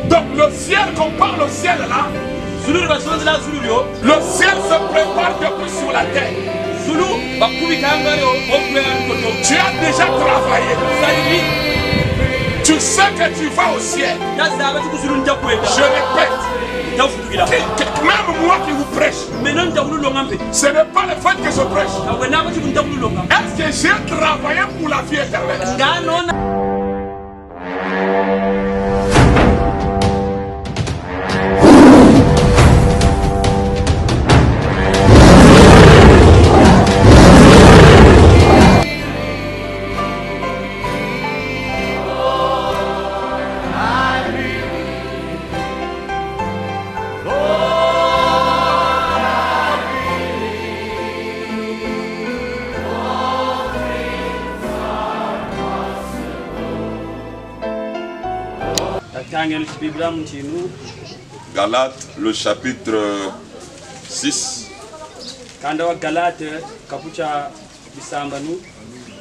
Donc le ciel qu'on parle au ciel là, le ciel se prépare depuis sur la terre. Tu as déjà travaillé. Tu sais que tu vas au ciel. Je répète, même moi qui vous prêche, ce n'est pas le fait que je prêche. Est-ce que j'ai travaillé pour la vie éternelle? Galates, le chapitre 6,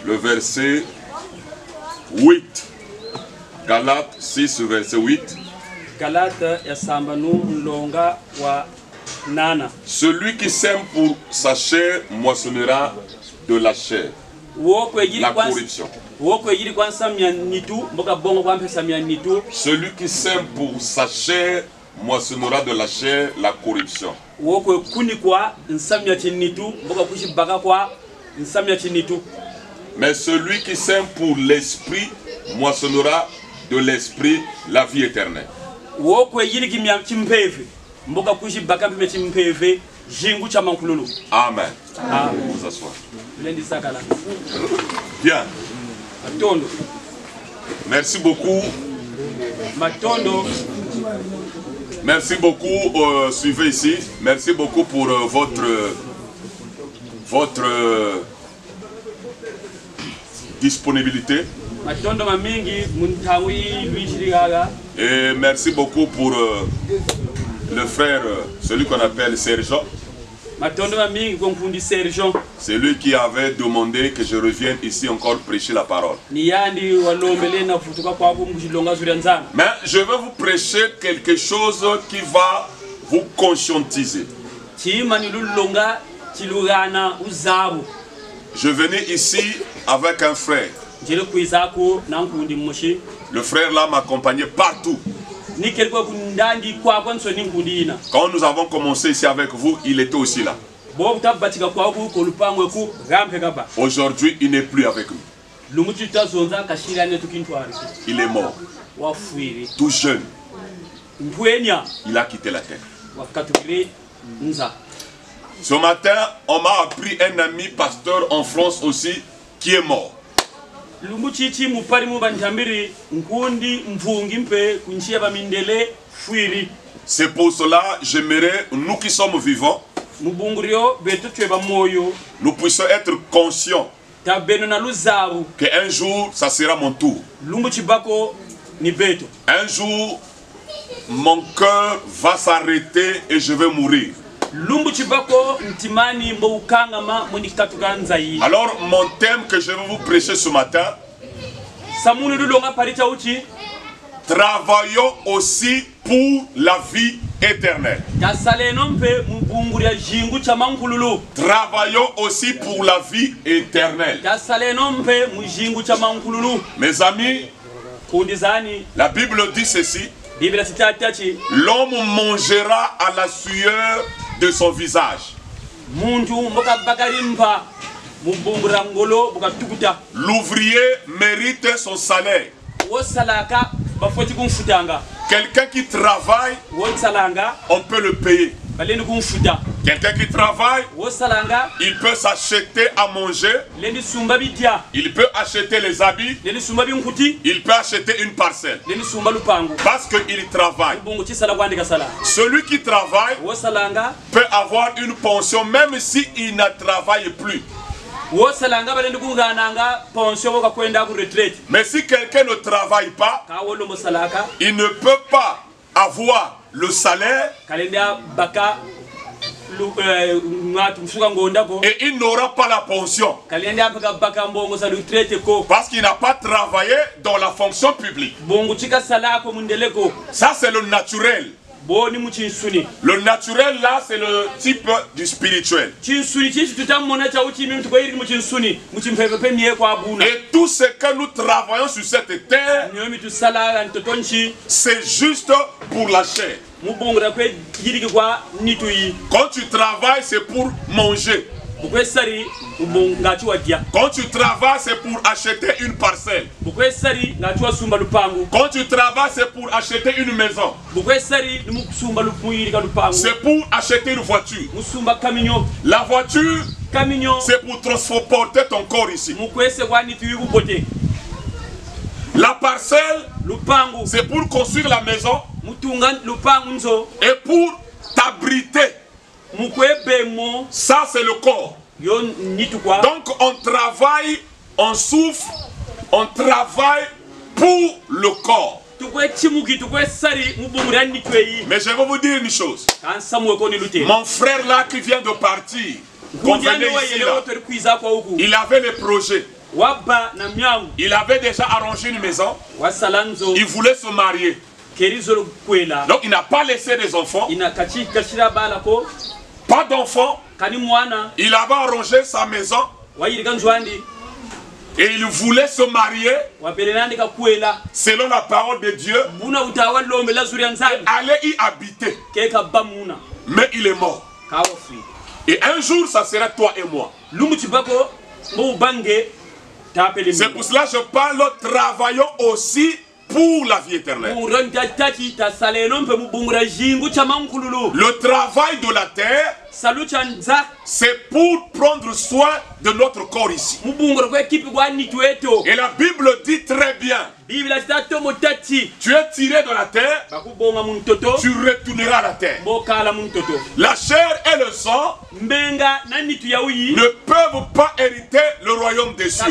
le verset 8. Galates 6, verset 8. Celui qui sème pour sa chair moissonnera de la chair la corruption. Celui qui sème pour sa chair moissonnera de la chair la corruption. Mais celui qui sème pour l'esprit moissonnera de l'esprit la vie éternelle. Amen. Vous asseoir. Bien. Merci beaucoup. Merci beaucoup. Suivez ici. Merci beaucoup pour votre disponibilité. Et merci beaucoup pour le frère, celui qu'on appelle Sergent. C'est lui qui avait demandé que je revienne ici encore prêcher la parole. Mais je vais vous prêcher quelque chose qui va vous conscientiser. Je venais ici avec un frère. Le frère là m'accompagnait partout. Quand nous avons commencé ici avec vous, il était aussi là. Aujourd'hui, il n'est plus avec nous. Il est mort. Tout jeune. Il a quitté la terre. Ce matin, on m'a appris un ami pasteur en France aussi qui est mort. C'est pour cela, j'aimerais, nous qui sommes vivants, nous puissions être conscients qu'un jour, ça sera mon tour. Un jour, mon cœur va s'arrêter et je vais mourir. Alors mon thème que je vais vous prêcher ce matin, travaillons aussi pour la vie éternelle. Travaillons aussi pour la vie éternelle. Mes amis, la Bible dit ceci: l'homme mangera à la sueur de son visage. L'ouvrier mérite son salaire. Quelqu'un qui travaille, on peut le payer. Quelqu'un qui travaille, il peut s'acheter à manger, il peut acheter les habits, il peut acheter une parcelle. Parce qu'il travaille. Celui qui travaille peut avoir une pension même s'il ne travaille plus. Mais si quelqu'un ne travaille pas, il ne peut pas avoir le salaire et il n'aura pas la pension. Parce qu'il n'a pas travaillé dans la fonction publique. Ça, c'est le naturel. Le naturel là, c'est le type du spirituel. Et tout ce que nous travaillons sur cette terre, c'est juste pour la chair. Quand tu travailles, c'est pour manger. Quand tu travailles, c'est pour acheter une parcelle. Quand tu travailles, c'est pour acheter une maison. C'est pour acheter une voiture. La voiture, c'est pour transporter ton corps ici. La parcelle, c'est pour construire la maison et pour t'abriter. Ça, c'est le corps. Donc, on travaille, on souffre, on travaille pour le corps. Mais je vais vous dire une chose. Mon frère là qui vient de partir, il avait les projets. Il avait déjà arrangé une maison. Il voulait se marier. Donc il n'a pas laissé des enfants. Pas d'enfants. Il avait arrangé sa maison. Et il voulait se marier selon la parole de Dieu. Aller y habiter. Mais il est mort. Et un jour, ça sera toi et moi. C'est pour cela que je parle, travaillons aussi pour la vie éternelle. Le travail de la terre, c'est pour prendre soin de notre corps ici. Et la Bible dit très bien, tu es tiré de la terre, tu retourneras à la terre. La chair et le sang ne peuvent pas hériter le royaume des cieux.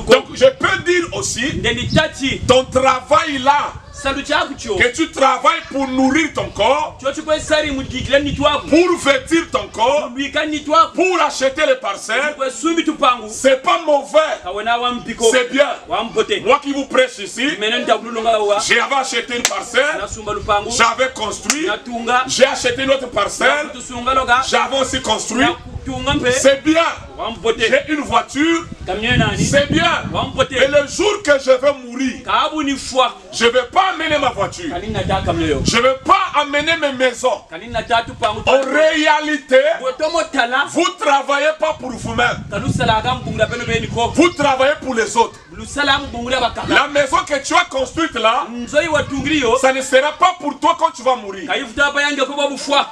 Donc je peux dire aussi, ton travail là, que tu travailles pour nourrir ton corps, pour vêtir ton corps, pour acheter les parcelles, c'est pas mauvais, c'est bien. Moi qui vous prêche ici, j'avais acheté une parcelle, j'avais construit, j'ai acheté une autre parcelle, j'avais aussi construit. C'est bien. J'ai une voiture. C'est bien. Et le jour que je vais mourir, je ne vais pas amener ma voiture. Je ne vais pas amener mes maisons. En réalité, vous ne travaillez pas pour vous-même. Vous travaillez pour les autres. La maison que tu as construite là, ça ne sera pas pour toi quand tu vas mourir.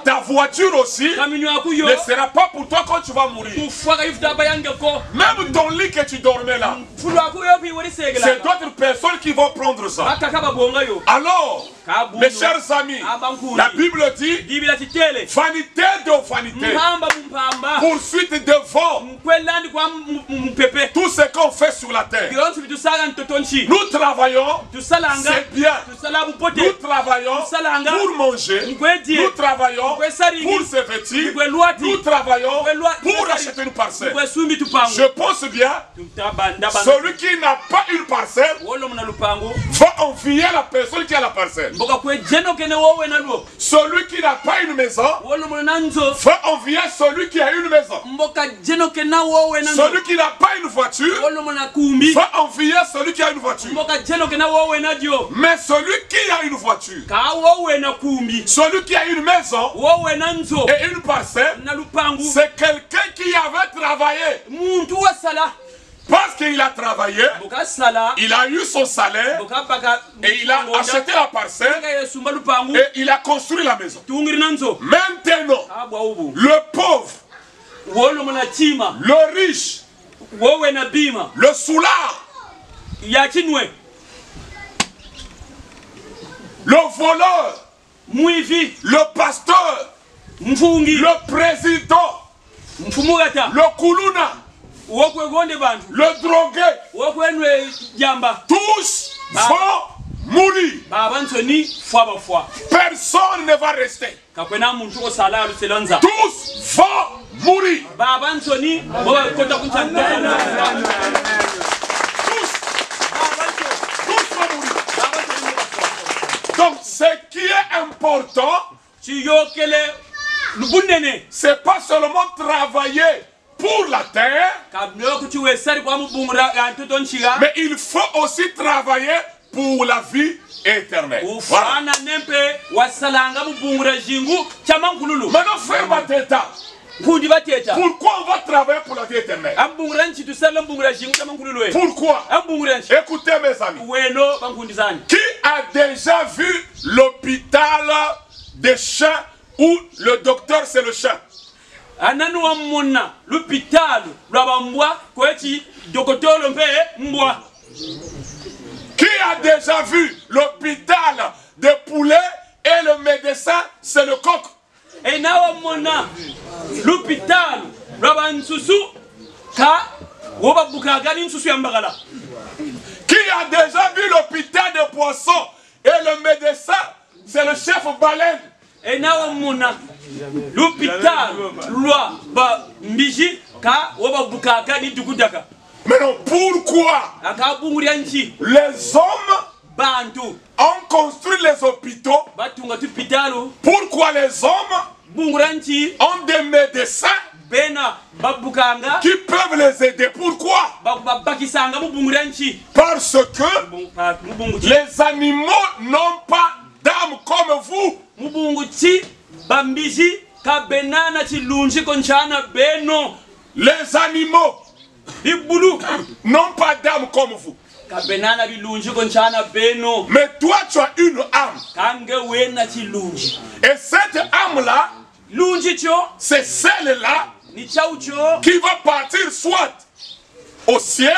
Ta voiture aussi ne sera pas pour toi quand tu vas mourir. Même ton lit que tu dormais là, c'est d'autres personnes qui vont prendre ça. Alors, mes chers amis, la Bible dit vanité de vanité, poursuite de vent, tout ce qu'on fait sur la terre. Nous travaillons, c'est bien. Nous travaillons pour manger, nous travaillons pour se vêtir, nous travaillons pour acheter une parcelle. Je pense bien, celui qui n'a pas une parcelle va envier la personne qui a la parcelle. Celui qui n'a pas une maison va envier celui qui a une maison. Celui qui n'a pas une voiture va envier celui qui a une voiture. Mais celui qui a une voiture, celui qui a une maison et une parcelle, c'est quelqu'un qui avait travaillé. Parce qu'il a travaillé, il a eu son salaire et il a acheté la parcelle et il a construit la maison. Maintenant, le pauvre, le riche, le soulard, le voleur, le pasteur, le président, le koulouna, le drogué, tous vont mourir. Personne ne va rester. Tous vont mourir. Donc ce qui est important, c'est pas seulement travailler pour la terre, mais il faut aussi travailler pour la vie éternelle. Voilà. Maintenant, frère Bateta, pourquoi on va travailler pour la vie éternelle? Pourquoi? Écoutez mes amis, qui a déjà vu l'hôpital des chiens où le docteur c'est le chien? Qui a déjà vu l'hôpital des poulets et le médecin c'est le coq? Qui a déjà vu l'hôpital des poissons et le médecin c'est le chef baleine? Maintenant, pourquoi les hommes ont construit les hôpitaux? Pourquoi les hommes ont des médecins qui peuvent les aider? Pourquoi? Parce que les animaux n'ont pas d'âme comme vous. Les animaux n'ont pas d'âme comme vous. Mais toi tu as une âme. Et cette âme-là, c'est celle-là qui va partir soit au ciel,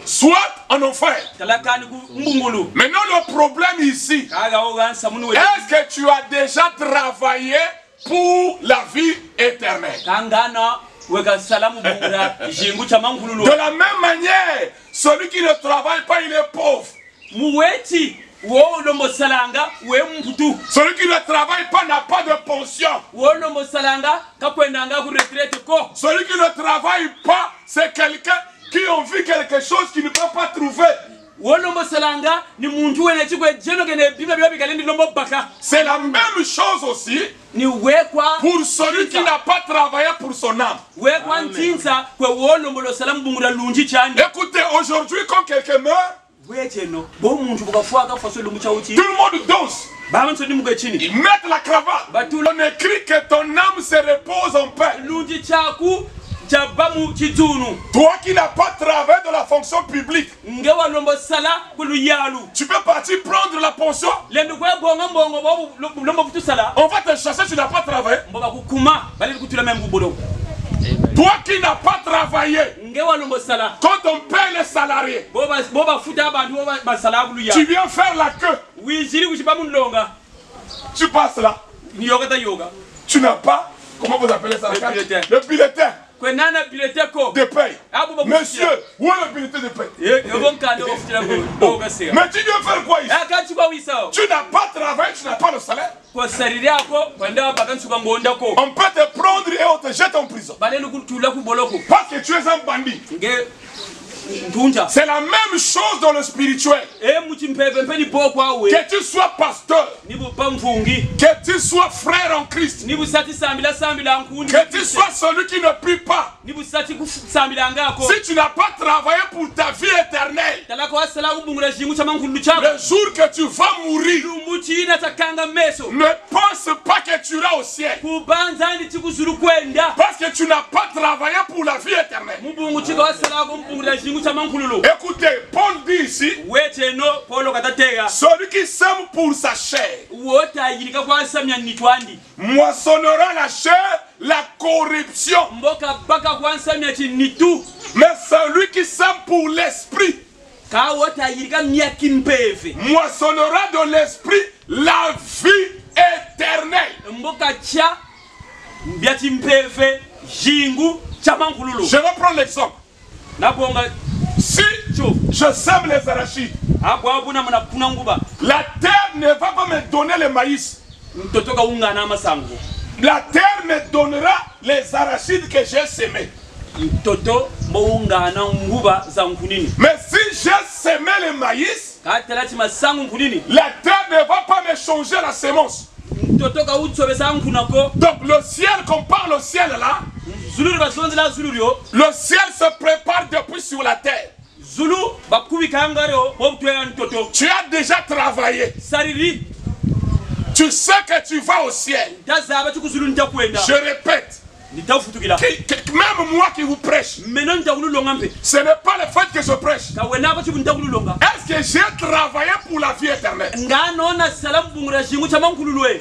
soit en enfer. Maintenant le problème ici, est-ce que tu as déjà travaillé pour la vie éternelle? De la même manière, celui qui ne travaille pas, il est pauvre. Celui qui ne travaille pas n'a pas de pension. Celui qui ne travaille pas, c'est quelqu'un qui a vu quelque chose qu'il ne peut pas trouver. C'est la même chose aussi pour celui qui n'a pas travaillé pour son âme. Écoutez, aujourd'hui quand quelqu'un meurt, tout le monde danse. Ils mettent la cravate. On écrit que ton âme se repose en paix. Toi qui n'as pas travaillé dans la fonction publique, tu peux partir prendre la pension. On va te chasser, tu n'as pas travaillé. Toi qui n'as pas travaillé, quand on paie les salariés, tu viens faire la queue. Tu passes là. Tu n'as pas, comment vous appelez ça? Le bulletin de paye. Monsieur, où est le bulletin de paye? Mais tu viens faire quoi ici? Tu n'as pas travaillé, tu n'as pas le salaire. On peut te prendre et on te jette en prison. Parce que tu es un bandit. C'est la même chose dans le spirituel. Que tu sois pasteur, que tu sois frère en Christ, que tu sois celui qui ne prie pas, si tu n'as pas travaillé pour ta vie éternelle, le jour que tu vas mourir, ne pense pas que tu iras au ciel. Parce que tu n'as pas travaillé pour la vie éternelle. Écoutez, Paul dit ici, celui qui sème pour sa chair moissonnera la chair, la corruption. Mais celui qui sème pour l'esprit moissonnera de l'esprit la vie éternelle. Je vais prendre l'exemple. Si je sème les arachides, La terre ne va pas me donner le maïs. La terre me donnera les arachides que j'ai semés. Mais si j'ai semé le maïs, la terre ne va pas me changer la semence. Donc le ciel, qu'on parle au ciel là, le ciel se prépare depuis sur la terre. Tu as déjà travaillé. Tu sais que tu vas au ciel. Je répète. Même moi qui vous prêche, ce n'est pas le fait que je prêche. Est-ce que j'ai travaillé pour la vie éternelle? Il y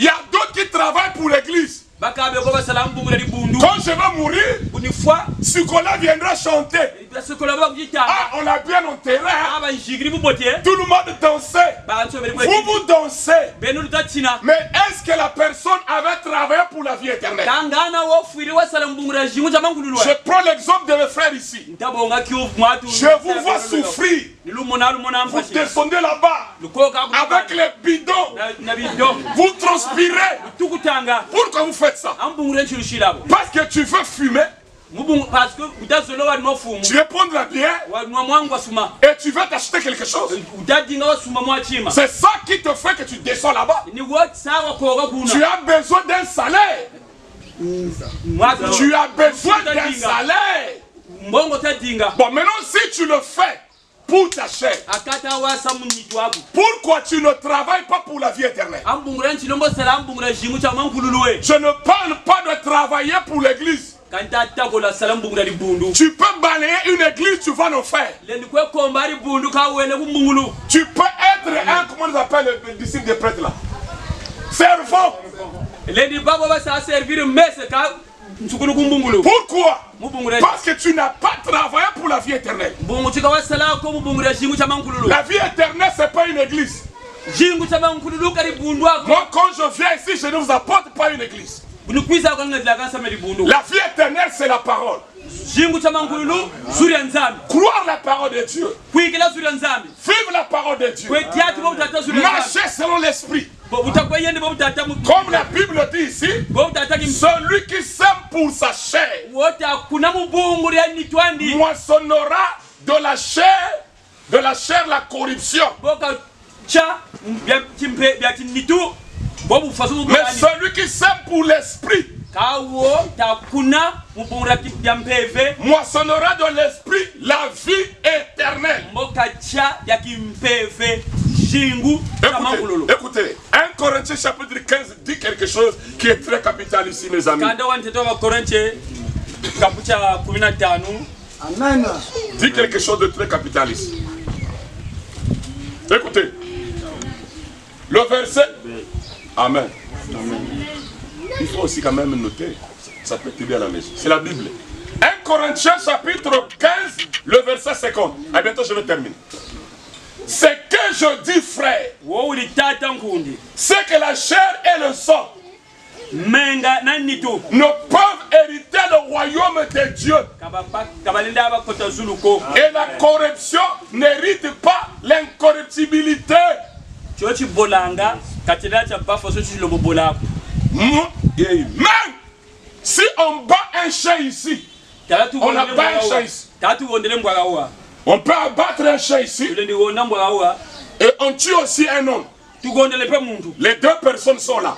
a d'autres qui travaillent pour l'église. Quand je vais mourir, Sukola viendra chanter. Ah, on l'a bien enterré. Tout le monde dansait. Vous dansez. Mais est-ce que la personne avait travaillé pour la vie éternelle? Je prends l'exemple de mes frères ici. Je vous vois souffrir. Vous descendez là-bas avec les bidons. Vous transpirez. Pourquoi vous faites ça? Parce que tu veux fumer. Tu veux prendre la bière et tu veux t'acheter quelque chose. C'est ça qui te fait que tu descends là-bas. Tu as besoin d'un salaire. Tu as besoin d'un salaire. Bon, maintenant si tu le fais pour ta chair, pourquoi tu ne travailles pas pour la vie éternelle? Je ne parle pas de travailler pour l'église. Tu peux balayer une église, tu vas en faire. Tu peux être un, comment on appelle le disciple des prêtres là? Servant. Pourquoi? Parce que tu n'as pas travaillé pour la vie éternelle. La vie éternelle, ce n'est pas une église. Moi, quand je viens ici, je ne vous apporte pas une église. La vie éternelle, c'est la parole. Croire la parole de Dieu. Vivre la parole de Dieu. Marcher selon l'esprit. Comme la Bible dit ici, celui qui sème pour sa chair moissonnera de la chair la corruption. Mais celui qui sème pour l'esprit moissonnera de l'esprit la vie éternelle. Écoutez, 1 Corinthiens chapitre 15 dit quelque chose qui est très capital ici, mes amis. Amen. Dit quelque chose de très capital ici. Écoutez, le verset. Amen. Il faut aussi quand même noter, ça peut t'aider à la maison. C'est la Bible. 1 Corinthiens chapitre 15, le verset 50. À bientôt, je vais terminer. Ce que je dis, frère, c'est que la chair et le sang ne peuvent hériter le royaume de Dieu. Et la corruption n'hérite pas l'incorruptibilité. Même si on bat un chien ici, on abat un chien ici. On peut abattre un chien ici et on tue aussi un homme. Les deux personnes sont là.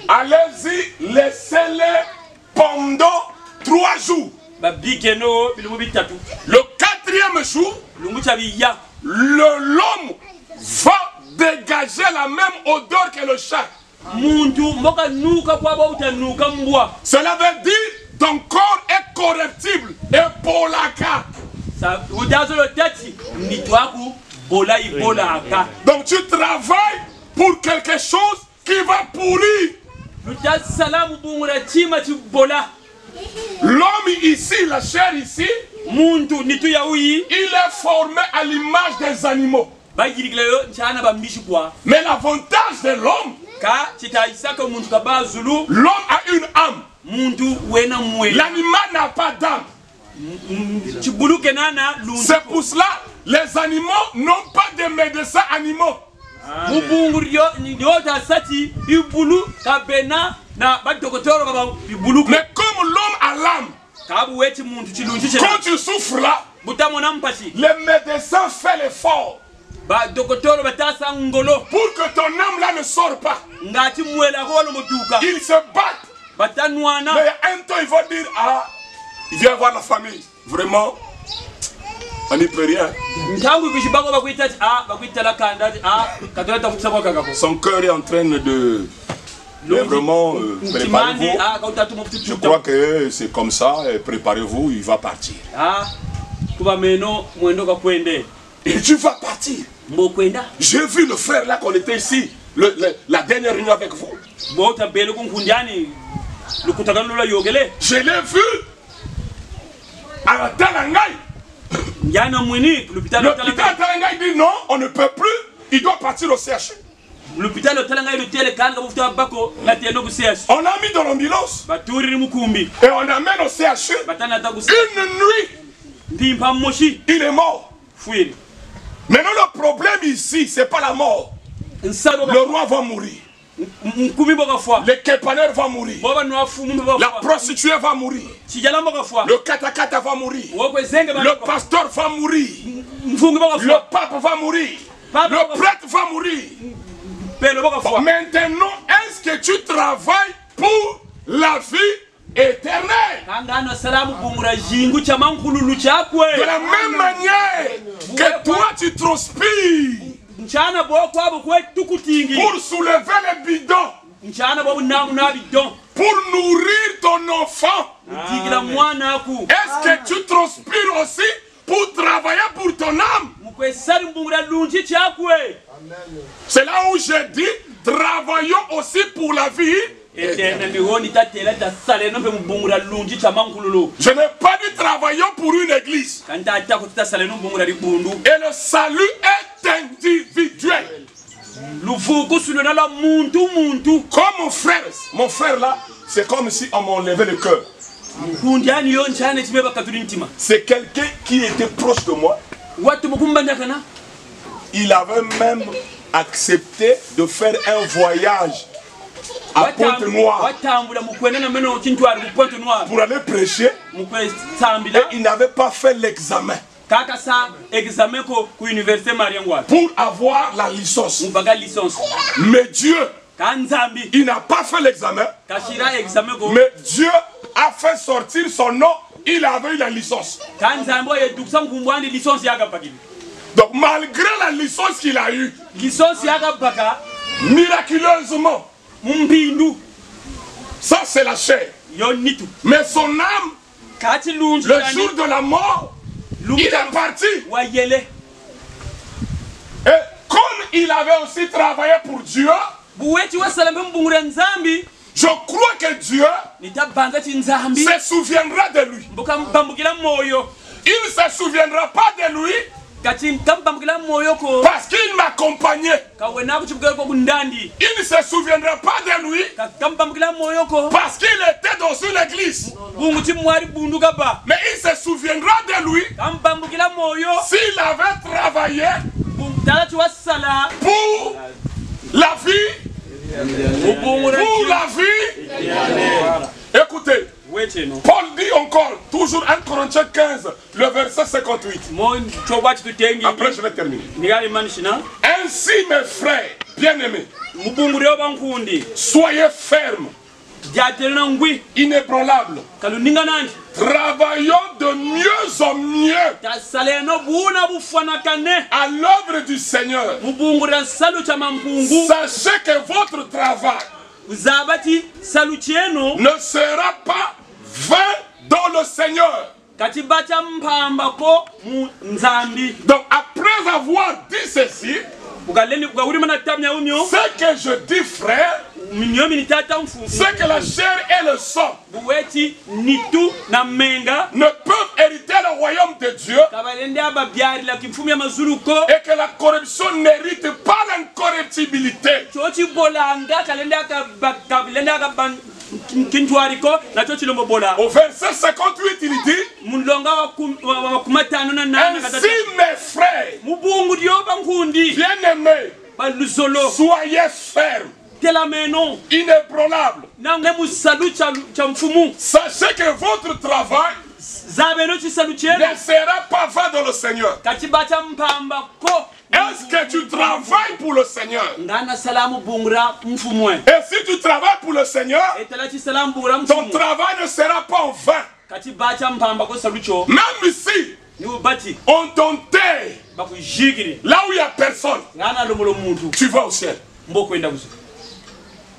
Allez-y, laissez-les pendant 3 jours. Le 4e jour, l'homme va dégager la même odeur que le chat. Cela veut dire ton corps est corruptible et polaka. Donc tu travailles pour quelque chose qui va pourrir. L'homme ici, la chair ici, il est formé à l'image des animaux. Mais l'avantage de l'homme, l'homme a une âme. L'animal n'a pas d'âme. C'est pour cela les animaux n'ont pas de médecins animaux. Mais comme l'homme a l'âme, quand tu souffres là, le médecin fait l'effort pour que ton âme là ne sorte pas. Ils se battent. Mais il y a un temps, il va dire, ah, il vient voir la famille. Vraiment, on n'y peut rien. Son cœur est en train de vraiment préparez-vous. Je crois que c'est comme ça, préparez-vous, il va partir. Et tu vas partir. J'ai vu le frère là qu'on était ici, la dernière réunion avec vous. Je l'ai vu à la Talangaï. L'hôpital Talangaï dit non, on ne peut plus, il doit partir au CHU. On l'a mis dans l'ambulance et on amène au CHU. Une nuit, il est mort. Maintenant le problème ici, c'est pas la mort. Le roi va mourir. Le képaneur va mourir. La prostituée va mourir. Le katakata va mourir. Le pasteur va mourir. Le pape va mourir. Le prêtre va mourir. Maintenant, est-ce que tu travailles pour la vie éternelle? De la même manière que toi tu transpires pour soulever les bidons, pour nourrir ton enfant, est-ce que tu transpires aussi pour travailler pour ton âme? C'est là où je dis, travaillons aussi pour la vie. Je n'ai pas dit travaillons pour une église. Et le salut est individuel. Comme mon frère là, c'est comme si on m'enlevait le cœur. C'est quelqu'un qui était proche de moi. Il avait même accepté de faire un voyage à Pointe-Noire pour aller prêcher, et il n'avait pas fait l'examen pour avoir la licence. Mais Dieu, il n'a pas fait l'examen, mais Dieu a fait sortir son nom, il avait eu la licence. Donc malgré la licence qu'il a eue, miraculeusement, ça c'est la chair. Mais son âme, le jour de la mort, il est parti. Et comme il avait aussi travaillé pour Dieu, je crois que Dieu se souviendra de lui. Il ne se souviendra pas de lui parce qu'il m'accompagnait. Il ne se souviendra pas de lui parce qu'il était dans une église. Mais il se souviendra de lui s'il avait travaillé pour la vie. Pour la vie. Écoutez, Paul dit encore, toujours 1 Corinthiens 15, le verset 58. Après je vais terminer. Ainsi mes frères bien-aimés, soyez fermes, inébranlables, travaillons de mieux en mieux à l'œuvre du Seigneur. Sachez que votre travail ne sera pas vain dans le Seigneur. Donc après avoir dit ceci, ce que je dis frère, c'est que la chair et le sang ne peuvent hériter le royaume de Dieu, et que la corruption n'hérite pas l'incorruptibilité. Au verset 58 il dit, Ainsi, mes frères, bien-aimés, soyez fermes, inébranlables. Sachez que votre travail ne sera pas vain dans le Seigneur. Est-ce que tu travailles pour le Seigneur? Et si tu travailles pour le Seigneur, ton travail ne sera pas en vain. Même ici, on t'enterre là où il n'y a personne, tu vas au ciel.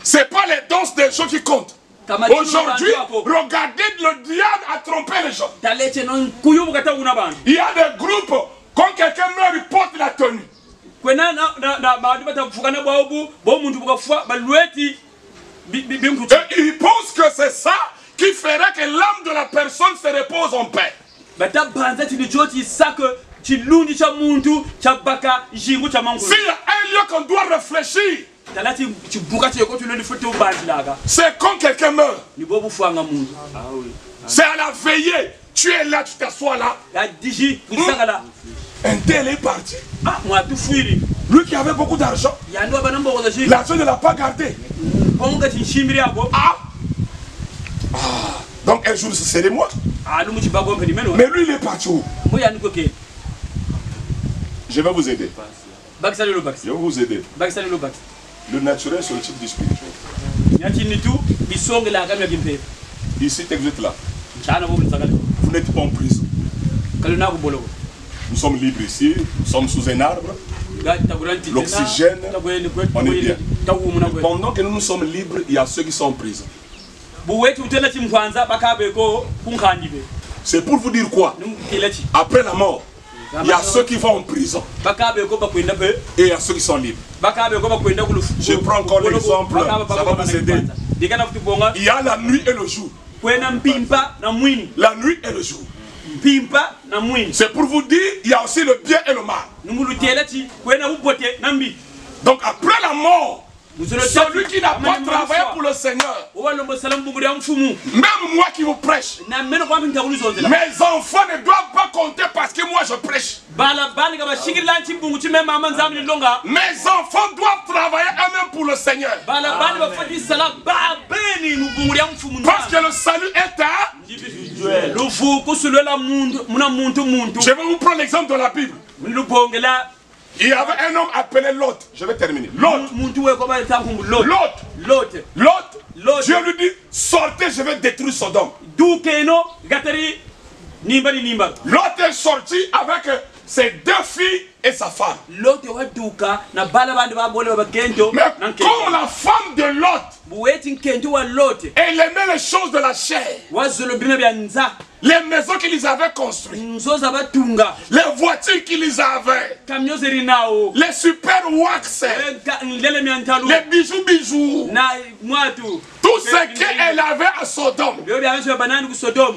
Ce n'est pas les danses des gens qui comptent. Aujourd'hui, regardez, le diable a trompé les gens. Il y a des groupes, quand quelqu'un meurt, il porte la tenue. Et ils pensent que c'est ça qui ferait que l'âme de la personne se repose en paix. S'il y a un lieu qu'on doit réfléchir, c'est quand quelqu'un meurt. C'est à la veillée. Tu es là, tu t'assois là. Un tel est parti. Lui qui avait beaucoup d'argent, l'argent ne l'a pas gardé. Donc un jour ce serait moi. Mais lui il est parti où? Je vais vous aider. Je vais vous aider. Le naturel sur le type du spirituel. Ici, vous êtes là. Vous n'êtes pas en prison. Nous sommes libres ici. Nous sommes sous un arbre. L'oxygène, on est bien. Pendant que nous sommes libres, il y a ceux qui sont en prison. C'est pour vous dire quoi? Après la mort, il y a ceux qui vont en prison et il y a ceux qui sont libres. Je prends encore l'exemple, ça va vous aider. Il y a la nuit et le jour. La nuit et le jour. C'est pour vous dire, il y a aussi le bien et le mal. Donc après la mort, celui qui n'a pas travaillé pour le Seigneur, même moi qui vous prêche, mes enfants ne doivent pas compter parce que moi je prêche. Mes enfants doivent travailler eux-mêmes pour le Seigneur. Parce que le salut est individuel. Je vais vous prendre l'exemple de la Bible. Il y avait un homme appelé Lot. Je vais terminer. Lot, Dieu lui dit, sortez, je vais détruire Sodome. Lot est sorti avec ses deux filles et sa femme. Mais comme la femme de Lot, elle aimait les choses de la chair, les maisons qu'ils avaient construites, les voitures qu'ils avaient, les super wax, les bijoux, tout ce qu'elle avait à Sodome,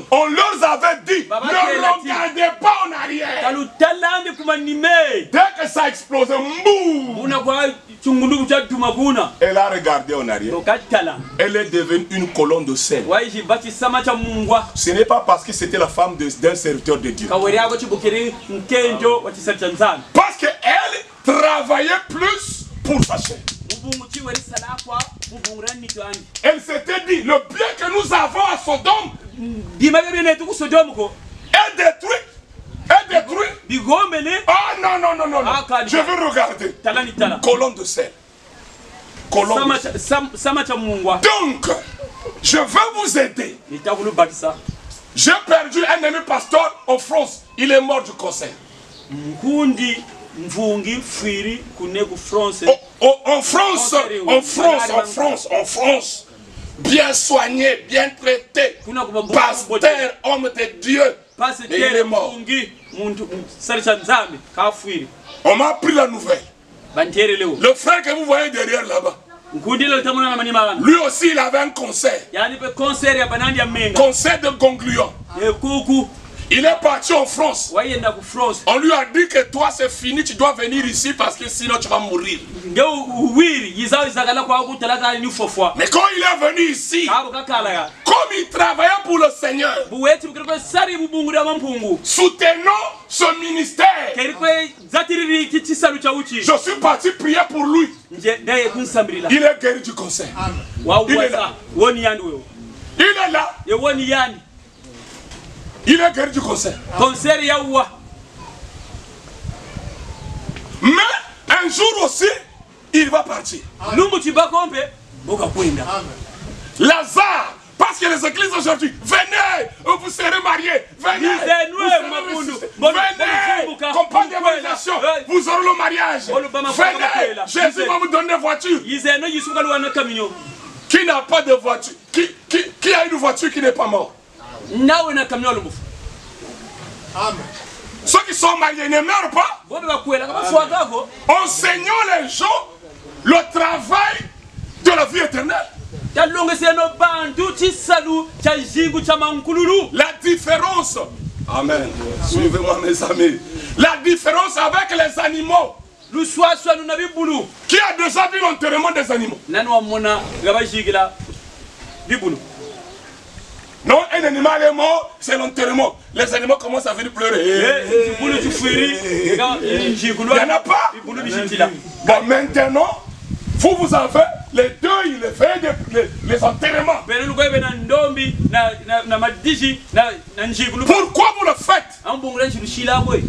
on leur avait dit, ne regardez pas en arrière. Dès que ça a explosé, elle a regardé en arrière. Elle est devenue une colonne de sel. Ce n'est pas parce que c'était la femme d'un serviteur de Dieu. Parce qu'elle travaillait plus pour sa chair. Elle s'était dit, le bien que nous avons à Sodome est détruit. Oh non. Je veux regarder. Colonne de sel. Donc, je veux vous aider. J'ai perdu un ami pasteur en France. Il est mort du cancer. En France. Bien soigné, bien traité. Pasteur, homme de Dieu. Et il est mort. On m'a appris la nouvelle. Le frère que vous voyez derrière là-bas, lui aussi il avait un concert. Concert de ganglion. Il est parti en France. On lui a dit que toi c'est fini, tu dois venir ici parce que sinon tu vas mourir. Mais quand il est venu ici, comme il travaillait pour le Seigneur, soutenant ce ministère, je suis parti prier pour lui. Il est guéri du cancer. Il est là. Il est là. Il est guéri du cancer. Mais un jour aussi, il va partir. Lazare, parce que les églises aujourd'hui, venez, vous serez mariés, venez, venez, compagne d'évangélisation, vous aurez le mariage, venez, Jésus va vous donner une voiture. Qui n'a pas de voiture, qui a une voiture qui n'est pas mort? Ceux qui sont mariés ne meurent pas. Enseignons les gens le travail de la vie éternelle. La différence, amen, suivez-moi mes amis, la différence avec les animaux. Qui a déjà vu l'enterrement des animaux? Non, un animal est mort, c'est l'enterrement. Les animaux commencent à venir pleurer. Il n'y en a pas. Bon, maintenant, vous avez les deuils, les enterrements. Pourquoi vous le faites?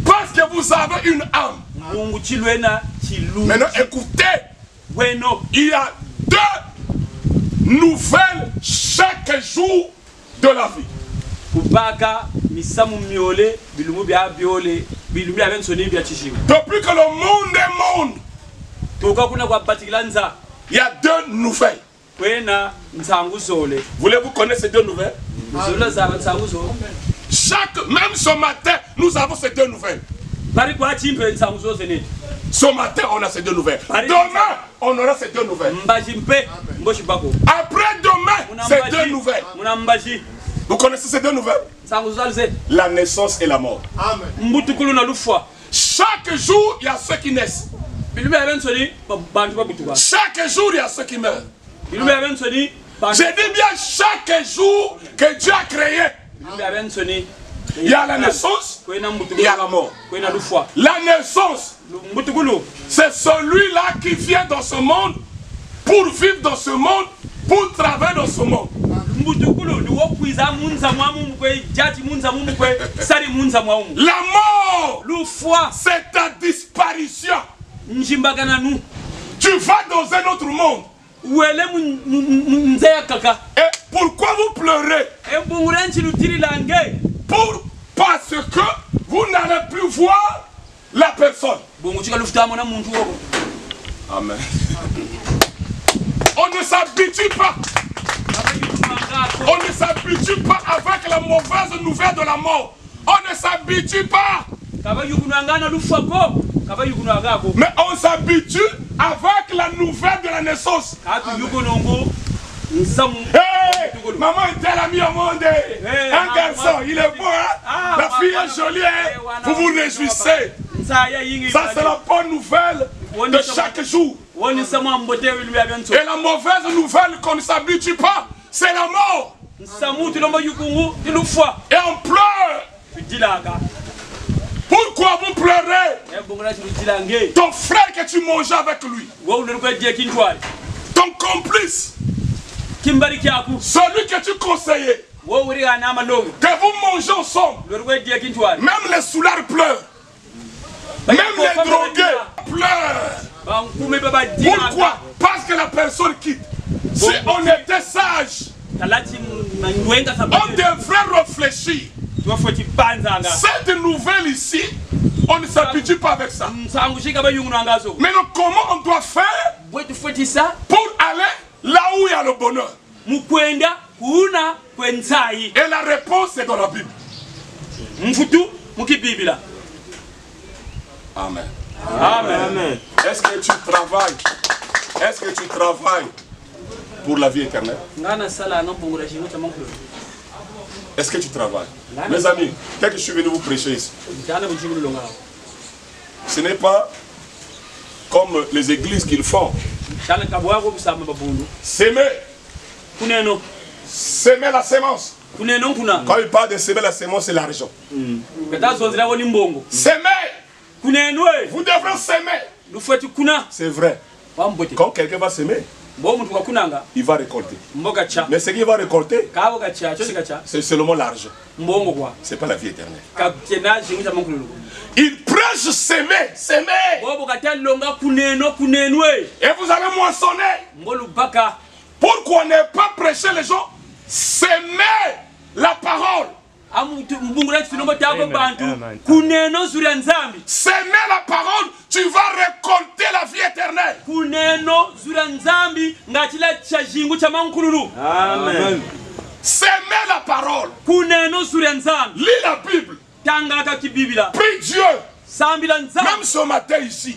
Parce que vous avez une âme. Maintenant, écoutez. Il y a deux nouvelles chaque jour de la vie. Depuis que le monde est monde, il y a deux nouvelles. Voulez-vous connaître ces deux nouvelles? Même ce matin, nous avons ces deux nouvelles. Ce matin, on a ces deux nouvelles. Demain, on aura ces deux nouvelles. Après demain, ces deux nouvelles. Vous connaissez ces deux nouvelles? La naissance et la mort. Amen. Chaque jour, il y a ceux qui naissent. Chaque jour, il y a ceux qui meurent. Je dis bien chaque jour que Dieu a créé. Il y a la naissance, il y a la mort. La naissance, c'est celui-là qui vient dans ce monde pour vivre dans ce monde, pour travailler dans ce monde. La mort, c'est ta disparition. Tu vas dans un autre monde. Et pourquoi vous pleurez? Parce que vous n'allez plus voir la personne. Amen. On ne s'habitue pas. On ne s'habitue pas avec la mauvaise nouvelle de la mort. On ne s'habitue pas. Mais on s'habitue avec la nouvelle de la naissance. Hey, maman était l'ami au monde. Un garçon, il est beau, hein? La fille est jolie, hein? Vous vous réjouissez. Ça, c'est la bonne nouvelle de chaque jour. Et la mauvaise nouvelle qu'on ne s'habitue pas, c'est la mort. Et on pleure. Pourquoi vous pleurez? Ton frère que tu mangeais avec lui, ton complice, celui que tu conseillais, que vous mangez ensemble, même les soulards pleurent, même les drogués pleurent. Pourquoi? Parce que la personne quitte. Si on était sage, on devrait réfléchir. Cette nouvelle ici, on ne s'habitue pas avec ça. Maintenant, comment on doit faire pour aller là où il y a le bonheur? Et la réponse est dans la Bible. Amen. Amen. Est-ce que tu travailles? Est-ce que tu travailles pour la vie éternelle? Est-ce que tu travailles? Mes amis, dès que je suis venu vous prêcher ici, ce n'est pas comme les églises qu'ils font. S'aimer. S'aimer la sémence. Quand il parle de s'aimer la sémence, c'est l'argent. S'aimer. Vous devrez s'aimer. C'est vrai. Quand quelqu'un va s'aimer, il va récolter. Mais ce qu'il va récolter, c'est seulement l'argent. Ce n'est pas la vie éternelle. Il prêche s'aimer. Et vous allez moissonner. Pourquoi ne pas prêcher les gens? S'aimer la parole. S'aimer la parole, tu vas récolter la vie éternelle. Amen. S'aimer la parole. Lis la Bible. Prie Dieu. Même ce matin ici,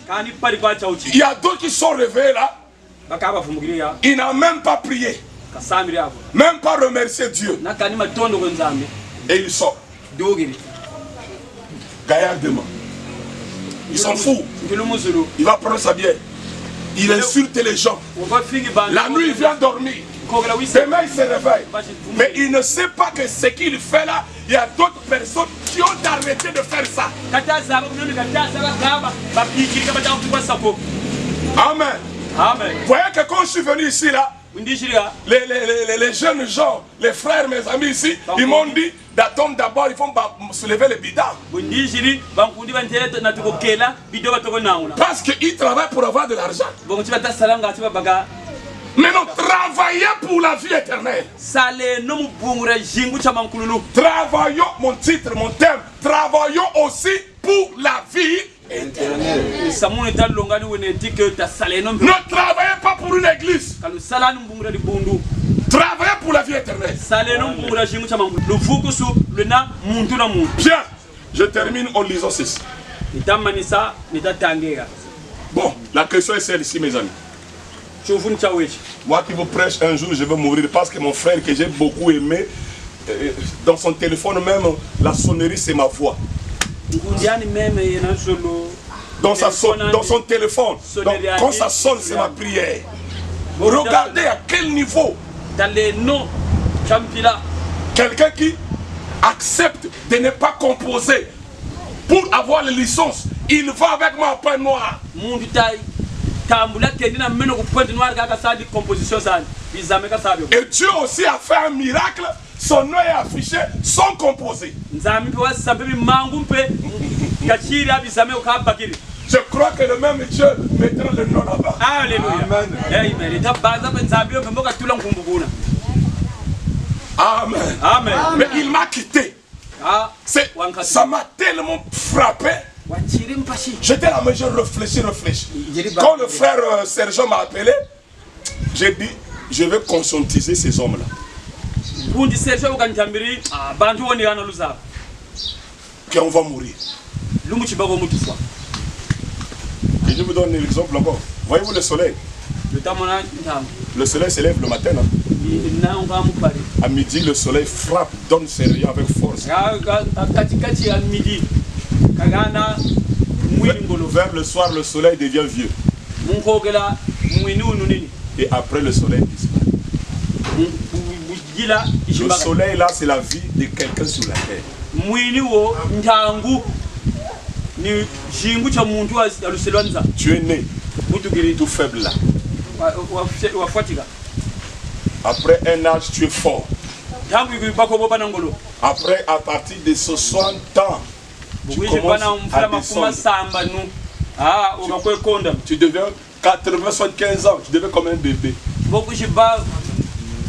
il y a d'autres qui sont réveillés là. Il n'a même pas prié. Même pas remercié Dieu. Et il sort. Gaillardement. Il s'en fout. Il va prendre sa bière. Il insulte les gens. La nuit, il vient dormir. Demain, il se réveille. Mais il ne sait pas que ce qu'il fait là, il y a d'autres personnes qui ont arrêté de faire ça. Amen. Amen. Vous voyez que quand je suis venu ici là, les jeunes gens, les frères, mes amis ici, ils m'ont dit d'attendre d'abord, il faut soulever les bidons. Parce qu'ils travaillent pour avoir de l'argent. Mais non, travaillez pour la vie éternelle. Travaillons, mon titre, mon thème, travaillons aussi pour la vie éternelle. Ne travaillez pas pour une église. Travaillez pour la vie éternelle. Bien, je termine en lisant ceci. Bon, la question est celle-ci, mes amis. Moi qui vous prêche un jour, je vais mourir parce que mon frère que j'ai beaucoup aimé, dans son téléphone même, la sonnerie c'est ma voix. Dans son téléphone, donc, quand ça sonne c'est ma prière. Regardez à quel niveau quelqu'un qui accepte de ne pas composer pour avoir les licences, il va avec moi en point noir. Et Dieu aussi a fait un miracle, son nom est affiché sans composer. Je crois que le même Dieu mettra le nom là-bas. Alléluia. Amen. Amen. Mais il m'a quitté. Ça m'a tellement frappé. J'étais là, mais je réfléchis. Quand le frère Sergent m'a appelé, j'ai dit, je vais conscientiser ces hommes-là. Qu'on va mourir. Et je vous donne un exemple encore. Voyez-vous le soleil? Le soleil s'élève le matin. À midi, le soleil frappe, donne ses rayons avec force. Vers le soir, le soleil devient vieux. Et après, le soleil disparaît. Le soleil là, c'est la vie de quelqu'un sur la terre. Tu es né tout faible là. Après un âge, tu es fort. Après, à partir de 60 ans, tu commences à descendre. Tu deviens 80-75 ans, tu deviens comme un bébé.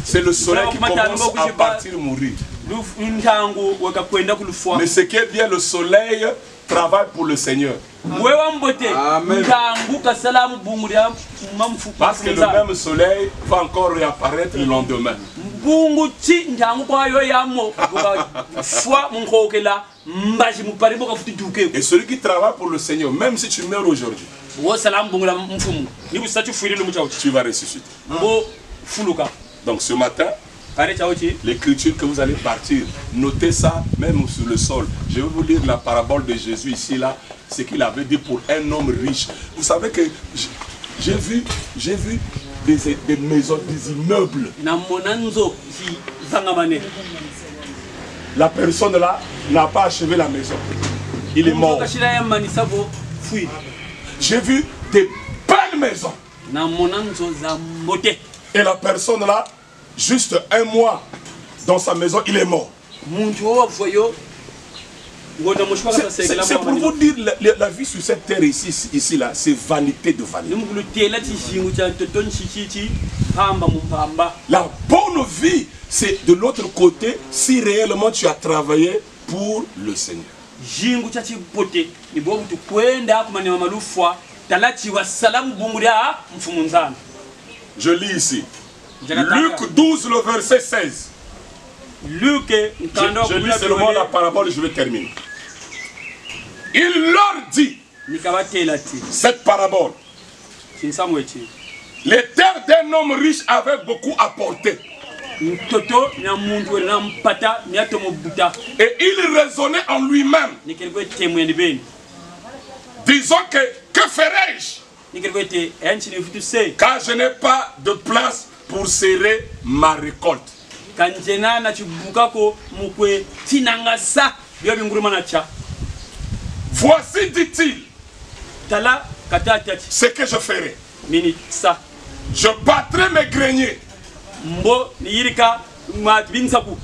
C'est le soleil qui commence à partir mourir. Mais ce qui est bien, le soleil travaille pour le Seigneur. Amen. Parce que le même soleil va encore réapparaître le lendemain. Et celui qui travaille pour le Seigneur, même si tu meurs aujourd'hui, tu vas ressusciter. Donc ce matin, l'écriture que vous allez partir, notez ça même sur le sol. Je vais vous lire la parabole de Jésus ici, là, ce qu'il avait dit pour un homme riche. Vous savez que j'ai vu des maisons, des immeubles. La personne là n'a pas achevé la maison. Il est mort. J'ai vu des belles maisons. Et la personne là, juste un mois dans sa maison, il est mort. C'est pour vous dire, la vie sur cette terre ici là, c'est vanité de vanité. La bonne vie, c'est de l'autre côté, si réellement tu as travaillé pour le Seigneur. Je lis ici. Luc 12, le verset 16. Je lis seulement la parabole et je vais terminer. Il leur dit, cette parabole, les terres d'un homme riche avaient beaucoup apporté. Et il raisonnait en lui-même. Disons que ferai-je? Car je n'ai pas de place pour serrer ma récolte. Voici, dit-il, ce que je ferai. Je battrai mes greniers.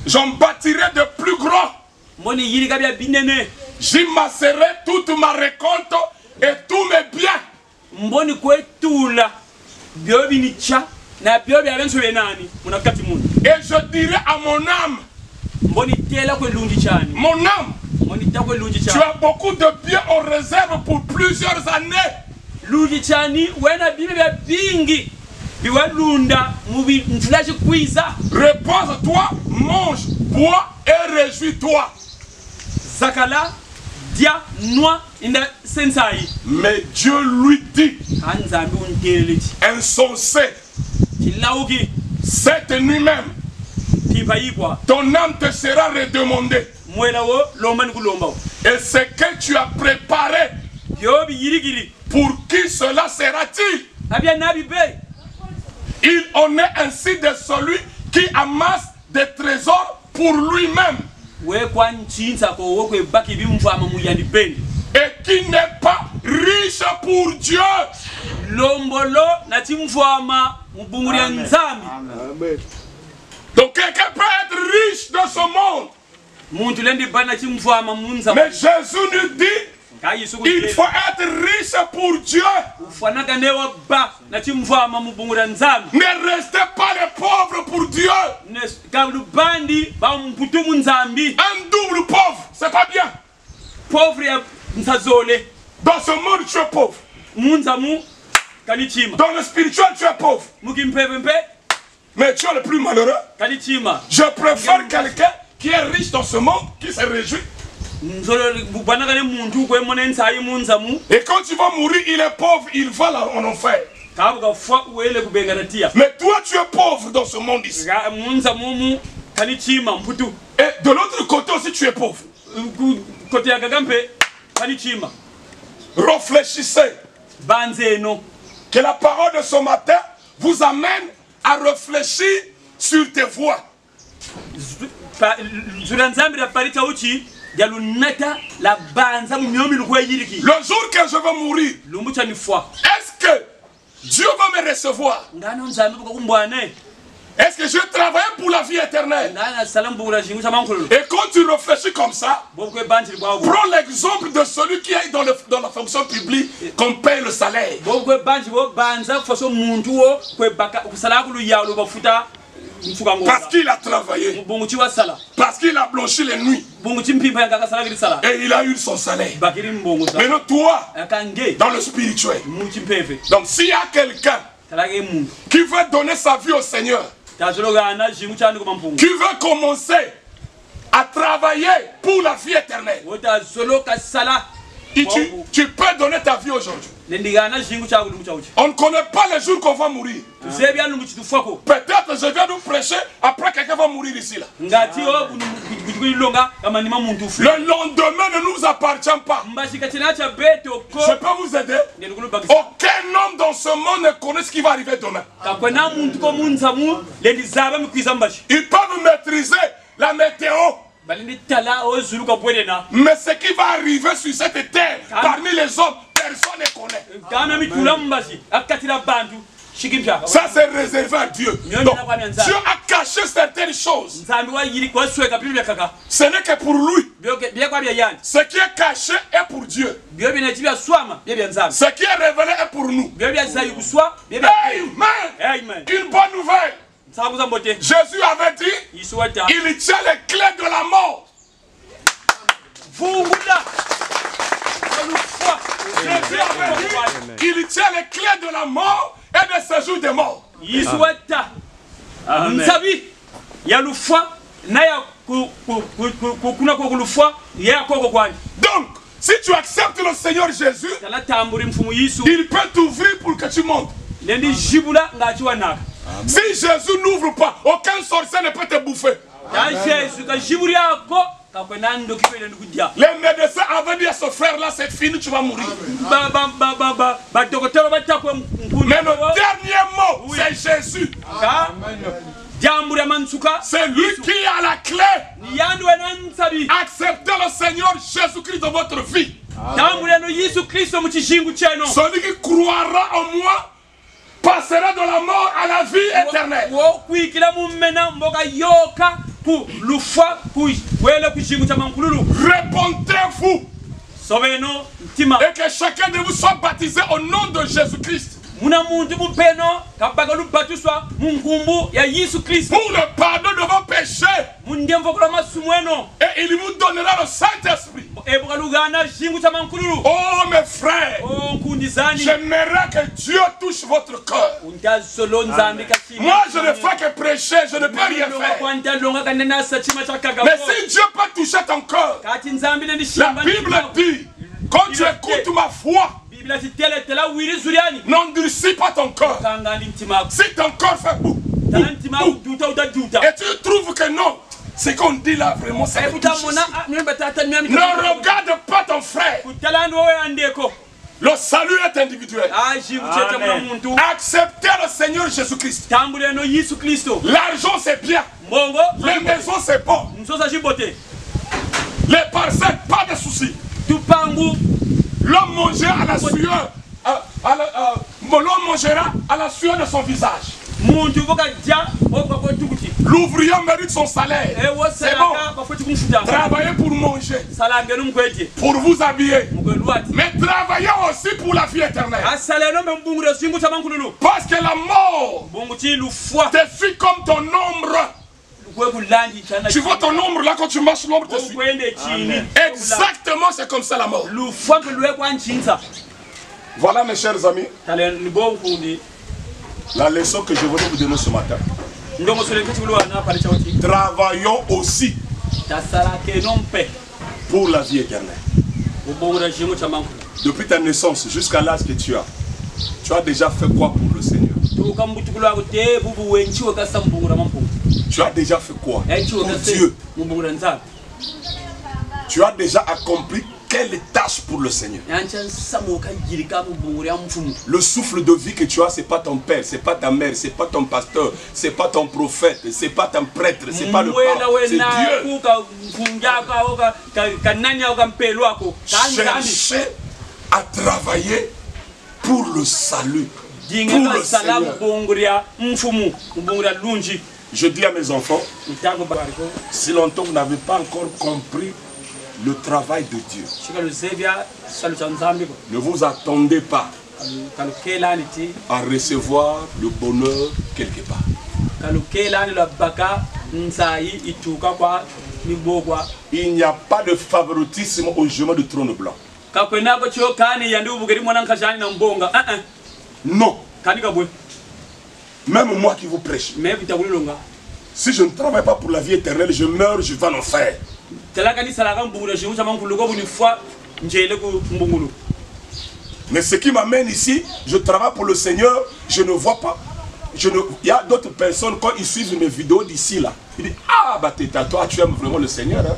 J'en bâtirai de plus gros. J'y masserai toute ma récolte et tous mes biens. Et je dirai à mon âme, mon âme, tu as beaucoup de biens en réserve pour plusieurs années. Repose-toi, mange, bois et réjouis-toi. Mais Dieu lui dit, insensé, cette nuit même, ton âme te sera redemandée. Et ce que tu as préparé, pour qui cela sera-t-il? Il en est ainsi de celui qui amasse des trésors pour lui-même et qui n'est pas riche pour Dieu. Amen. Amen. Donc quelqu'un peut être riche dans ce monde. Mais Jésus nous dit, il faut être riche pour Dieu. Ne restez pas les pauvres pour Dieu. Un double pauvre, c'est pas bien. Dans ce monde, tu es pauvre. Dans le spirituel, tu es pauvre. Mais tu es le plus malheureux. Je préfère quelqu'un qui est riche dans ce monde, qui se réjouit. Et quand il va mourir, il est pauvre, il va en enfer. Mais toi, tu es pauvre dans ce monde ici. Et de l'autre côté aussi, tu es pauvre. Réfléchissez. Que la parole de ce matin vous amène à réfléchir sur tes voies. Le jour que je vais mourir, est-ce que Dieu va me recevoir? Est-ce que je travaille pour la vie éternelle? Et quand tu réfléchis comme ça, prends l'exemple de celui qui est dans la fonction publique, qu'on paye le salaire. Parce qu'il a travaillé, parce qu'il a blanchi les nuits, et il a eu son salaire. Maintenant toi, dans le spirituel, donc s'il y a quelqu'un qui veut donner sa vie au Seigneur, qui veut commencer à travailler pour la vie éternelle, tu peux donner ta vie aujourd'hui. On ne connaît pas les jours qu'on va mourir. Peut-être je viens nous prêcher, après quelqu'un va mourir ici là. Le lendemain ne nous appartient pas. Je peux vous aider. Aucun homme dans ce monde ne connaît ce qui va arriver demain. Ils peuvent maîtriser la météo. Mais ce qui va arriver sur cette terre, parmi les hommes, personne ne connaît. Ça c'est réservé à Dieu. Donc, Dieu a caché certaines choses. Ce n'est que pour lui. Ce qui est caché est pour Dieu. Ce qui est révélé est pour nous. Amen. Une bonne nouvelle. Jésus avait dit, il tient les clés de la mort. Jésus avait dit, il tient les clés de la mort et de séjour des morts. Amen. Donc, si tu acceptes le Seigneur Jésus, il peut t'ouvrir pour que tu montes. Si Jésus n'ouvre pas, aucun sorcier ne peut te bouffer. Les médecins avaient dit à ce frère-là, c'est fini, tu vas mourir. Mais le dernier mot, c'est Jésus. C'est lui qui a la clé. Acceptez le Seigneur Jésus-Christ dans votre vie. Celui qui croira en moi passera de la mort à la vie éternelle. Répondez-vous et que chacun de vous soit baptisé au nom de Jésus-Christ pour le pardon de vos péchés, et il vous donnera le Saint-Esprit. Oh mes frères, j'aimerais que Dieu touche votre cœur. Moi je ne fais que prêcher, je ne peux rien faire. Mais si Dieu peut toucher ton cœur, la Bible dit, quand tu écoutes ma voix, n'endurcis pas ton cœur. Si ton cœur fait bouh, et tu trouves que non, ce qu'on dit là vraiment ça me touche. Ne regarde pas ton frère. Le salut est individuel. Acceptez le Seigneur Jésus-Christ. L'argent c'est bien. Les maisons c'est bon. Les parcelles, pas de soucis. L'homme mangera à la sueur. L'homme mangera à la sueur de son visage. L'ouvrier mérite son salaire. C'est bon. Travaillez pour manger, pour vous habiller. Mais travaillez aussi pour la vie éternelle. Parce que la mort te suit comme ton ombre. Tu vois ton ombre là quand tu marches, l'ombre te suit. Exactement, c'est comme ça la mort. Voilà mes chers amis, la leçon que je voulais vous donner ce matin. Travaillons aussi pour la vie éternelle. Depuis ta naissance jusqu'à l'âge que tu as déjà fait quoi pour le Seigneur? Tu as déjà fait quoi pour Dieu? Tu as déjà accompli quelle tâche pour le Seigneur? Le souffle de vie que tu as, c'est pas ton père, c'est pas ta mère, c'est pas ton pasteur, c'est pas ton prophète, c'est pas ton prêtre, c'est pas le pape, c'est Dieu. Cherchez à travailler pour le salut, pour le Seigneur. Je dis à mes enfants, si longtemps vous n'avez pas encore compris le travail de Dieu, ne vous attendez pas à recevoir le bonheur quelque part. Il n'y a pas de favoritisme au chemin du trône blanc. Non. Même moi qui vous prêche, si je ne travaille pas pour la vie éternelle, je meurs, je vais en enfer. Mais ce qui m'amène ici, je travaille pour le Seigneur, je ne vois pas. Il y a d'autres personnes, quand ils suivent mes vidéos d'ici, là, ils disent, ah, bah toi, tu aimes vraiment le Seigneur. Hein?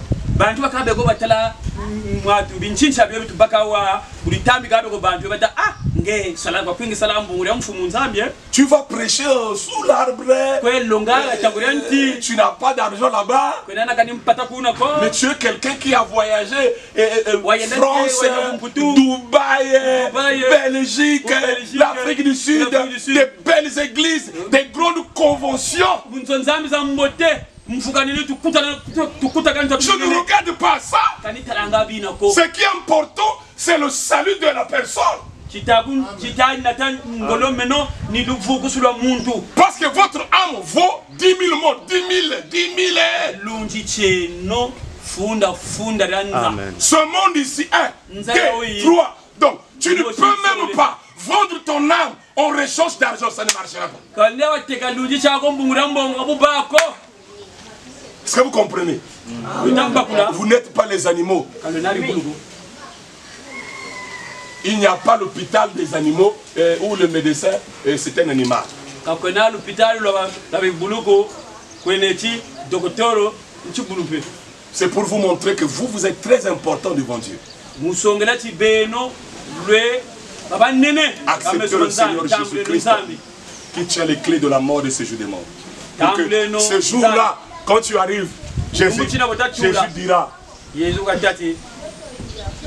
Tu vas prêcher sous l'arbre. Tu n'as pas d'argent là-bas. Mais tu es quelqu'un qui a voyagé France, Dubaï, Belgique, l'Afrique du Sud, des belles églises, des grandes conventions. Je ne regarde pas ça. Ce qui est important, c'est le salut de la personne. Parce que votre âme vaut 10 000 mots, 10 000. Amen. Ce monde ici, 1, 2, 3. Donc, tu ne peux même pas vendre ton âme en réchange d'argent, ça ne marchera pas. Est-ce que vous comprenez? Vous n'êtes pas les animaux. Il n'y a pas l'hôpital des animaux où le médecin c'est un animal. C'est pour vous montrer que vous êtes très important devant Dieu. Acceptez le Seigneur Jésus-Christ qui tient les clés de la mort et ce jour des morts. Pour que ce jour-là, quand tu arrives, Jésus dira,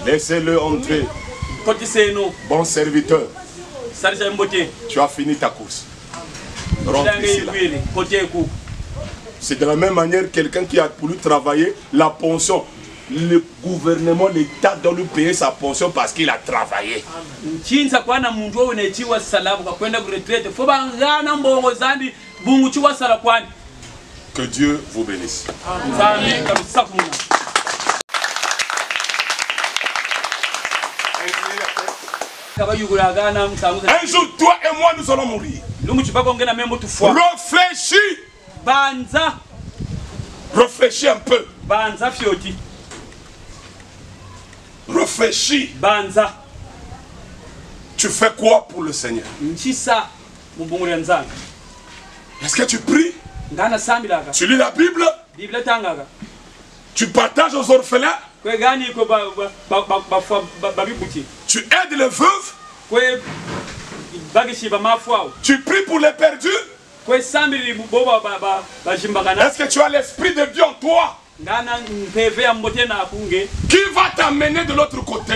laissez-le entrer. Bon serviteur, tu as fini ta course. Rentre ici là. C'est de la même manière quelqu'un qui a voulu travailler la pension. Le gouvernement, l'État doit lui payer sa pension parce qu'il a travaillé. Que Dieu vous bénisse. Un jour, toi et moi, nous allons mourir. Réfléchis. Réfléchis un peu. Réfléchis. Tu fais quoi pour le Seigneur? Est-ce que tu pries? Tu lis la Bible? Tu partages aux orphelins? Tu aides les veuves? Tu pries pour les perdus? Est-ce que tu as l'Esprit de Dieu en toi? Qui va t'amener de l'autre côté?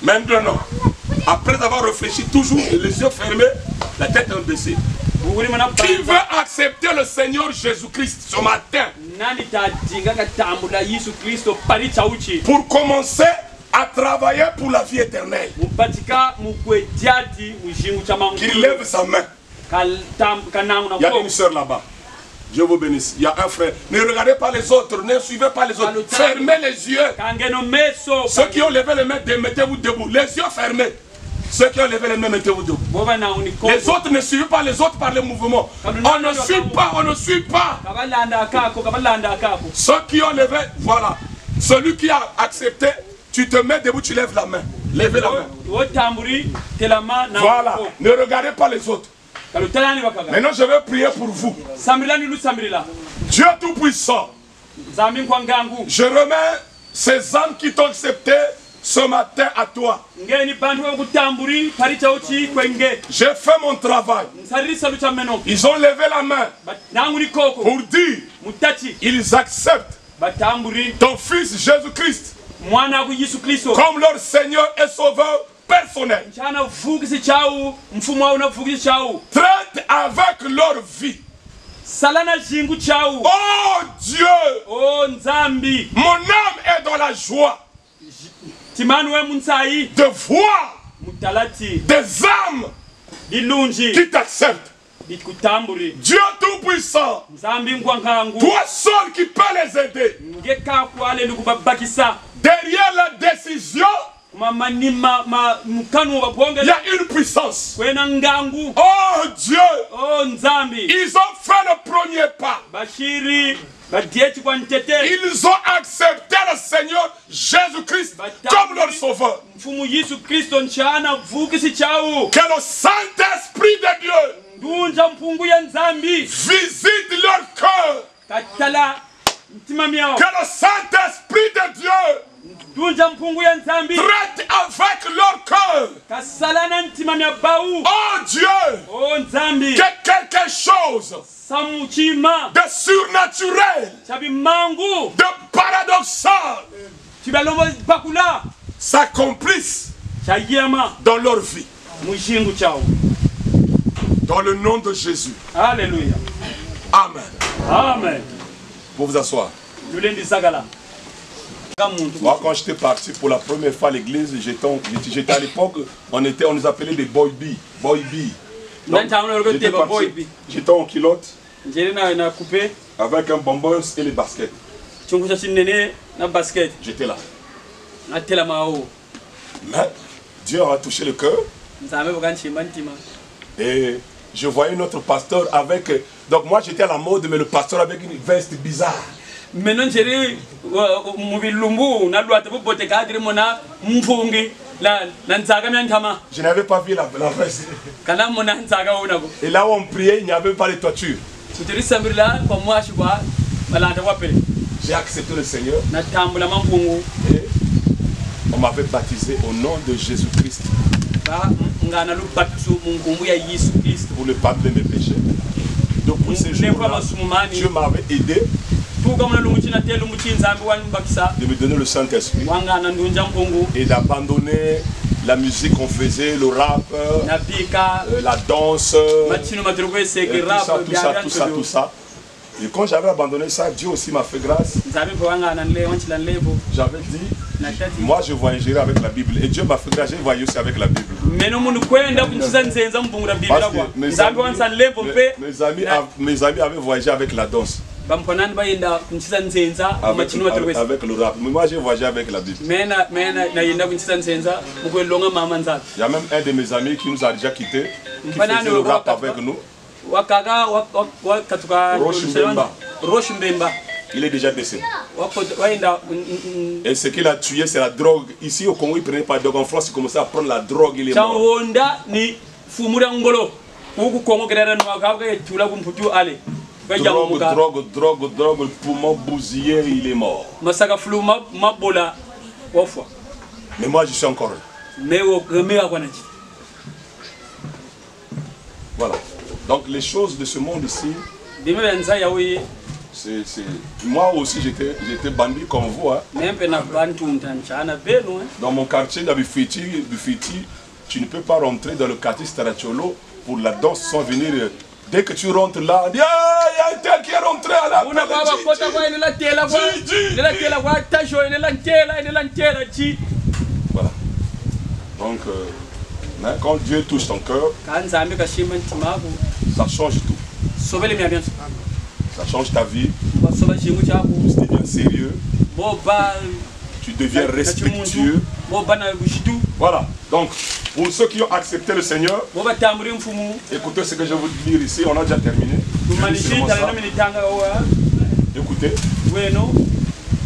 Maintenant, après avoir réfléchi toujours, les yeux fermés, la tête baissée. Qui veut accepter le Seigneur Jésus-Christ ce matin? Pour commencer à travailler pour la vie éternelle. Qu'il lève sa main. Il y a une soeur là-bas. Dieu vous bénisse. Il y a un frère. Ne regardez pas les autres. Ne suivez pas les autres. Fermez les yeux. Ceux qui ont levé les mains, mettez-vous debout. Les yeux fermés. Ceux qui ont levé les mains, mettez-vous debout. Les autres ne suivent pas les autres par le mouvement. On ne suit pas, on ne suit pas. Ceux qui ont levé, voilà. Celui qui a accepté, tu te mets debout, tu lèves la main. Levez la main. Voilà. Ne regardez pas les autres. Maintenant, je vais prier pour vous. Dieu Tout-Puissant, je remets ces âmes qui t'ont accepté ce matin à toi. J'ai fait mon travail. Ils ont levé la main pour dire ils acceptent ton fils Jésus-Christ comme leur Seigneur et Sauveur personnel. Traite avec leur vie. Oh Dieu, mon âme est dans la joie de voir des âmes qui t'acceptent. Dieu Tout-Puissant, toi seul qui peux les aider. Derrière la décision Il y a une puissance. Oh Dieu. Ils ont fait le premier pas. Ils ont accepté le Seigneur Jésus-Christ comme leur sauveur. Que le Saint-Esprit de Dieu visite leur cœur. Que le Saint-Esprit de Dieu traite avec leur cœur. Oh Dieu, que quelque chose de surnaturel, de paradoxal s'accomplisse dans leur vie. Dans le nom de Jésus. Alléluia. Amen. Amen. Pour vous asseoir. Moi, quand j'étais parti pour la première fois à l'église, j'étais à l'époque, on nous appelait des boy B. J'étais en culotte avec un bonbon et les baskets. J'étais là. Mais Dieu a touché le cœur. Et je voyais notre pasteur avec... Donc moi j'étais à la mode, mais le pasteur avec une veste bizarre. Je n'avais pas vu la veste. Et là où on priait, il n'y avait pas de toiture. J'ai accepté le Seigneur. Et on m'avait baptisé au nom de Jésus-Christ. Pour le pardon de mes péchés. Donc pour ces jours-là, Dieu m'avait aidé de me donner le Saint-Esprit et d'abandonner la musique qu'on faisait, le rap, la danse, tout ça. Et quand j'avais abandonné ça, Dieu aussi m'a fait grâce. J'avais dit, moi je voyagerai avec la Bible. Et Dieu m'a fait grâce, je voyage aussi avec la Bible. Mes amis avaient voyagé avec la danse. Avec le rap. Mais moi j'ai voyagé avec la Bible. Il y a même un de mes amis qui nous a déjà quittés, qui faisait le rap avec nous. Roche Mbemba. Il est déjà décédé. Et ce qu'il a tué, c'est la drogue. Ici au Congo, il ne prenait pas de drogue. En France, il commençait à prendre la drogue, il est mort. Drogue, le poumon bousillé, il est mort. Mais moi, je suis encore là. Voilà. Donc les choses de ce monde ici, moi aussi j'étais bandit comme vous. Hein. Dans mon quartier de Bifiti, tu ne peux pas rentrer dans le quartier Staracholo pour la danse sans venir. Dès que tu rentres là, il y a un tel qui est rentré à la voilà. Donc, quand Dieu touche ton cœur, ça change tout. Ça change ta vie. Tu deviens sérieux. Tu deviens respectueux. Voilà. Donc, pour ceux qui ont accepté le Seigneur, écoutez ce que je vais vous dire ici. On a déjà terminé. Écoutez.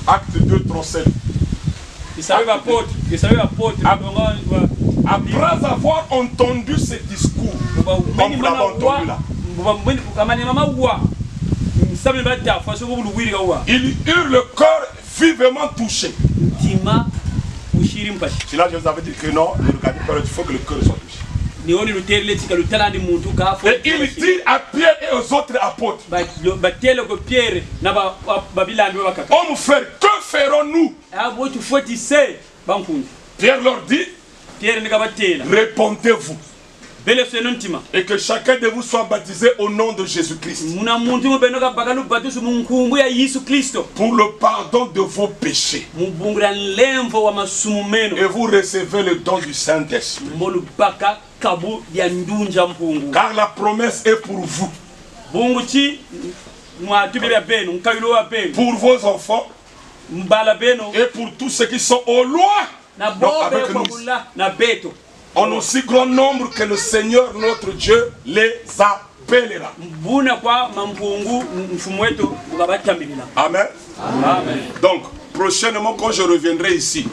Acte 2, 37. Après avoir entendu ce discours, comme vous l'avez entendu là, ils eurent le cœur vivement touché. C'est là que je vous avais dit que non, il faut que le cœur soit touché. Et il dit à Pierre et aux autres apôtres, hommes frères, que ferons-nous? Pierre leur dit, répondez-vous. Et que chacun de vous soit baptisé au nom de Jésus-Christ pour le pardon de vos péchés. Et vous recevez le don du Saint-Esprit. Car la promesse est pour vous, pour vos enfants et pour tous ceux qui sont au loin. Donc avec nous. En aussi grand nombre que le Seigneur notre Dieu les appellera. Amen. Amen. Donc, prochainement, quand je reviendrai ici,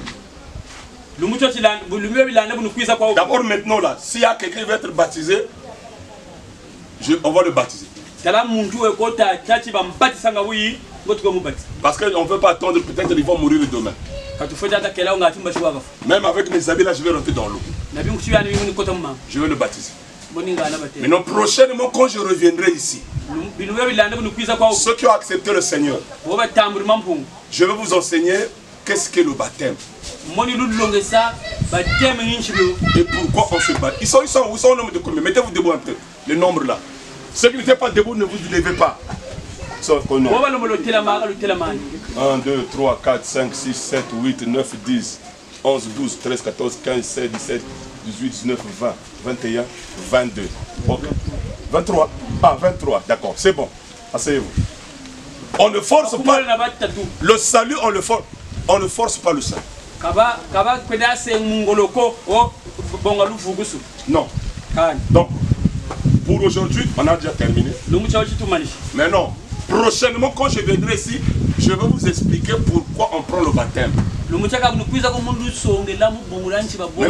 d'abord maintenant là, s'il y a quelqu'un qui va être baptisé, on va le baptiser. Parce qu'on ne peut pas attendre, peut-être qu'ils vont mourir demain. Même avec mes habits là, je vais rentrer dans l'eau. Je vais le baptiser. Maintenant, prochainement, quand je reviendrai ici, ceux qui ont accepté le Seigneur, je vais vous enseigner qu'est-ce qu'est le baptême. Et pourquoi on se baptise. Ils sont au nombre de combien? Mettez-vous debout un peu, le nombre là. Ceux qui n'étaient pas debout, ne vous levez pas. 1, 2, 3, 4, 5, 6, 7, 8, 9, 10, 11, 12, 13, 14, 15, 16, 17, 18, 19, 20, 21, 22. Ok. 23. Ah, 23, d'accord, c'est bon. Asseyez-vous. On ne force pas. Le salut, on ne force pas le salut. Non. Donc, pour aujourd'hui, on a déjà terminé. Mais non. Prochainement, quand je viendrai ici, je vais vous expliquer pourquoi on prend le baptême. Maintenant,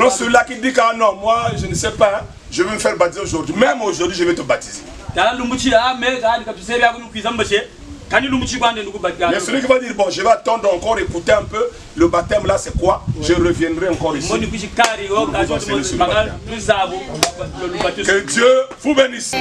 celui-là qui dit que non, moi je ne sais pas, hein, je vais me faire baptiser aujourd'hui. Même aujourd'hui, je vais te baptiser. Mais celui qui va dire, bon, je vais attendre encore, écouter un peu, le baptême là c'est quoi, je reviendrai encore ici. Que Dieu vous bénisse.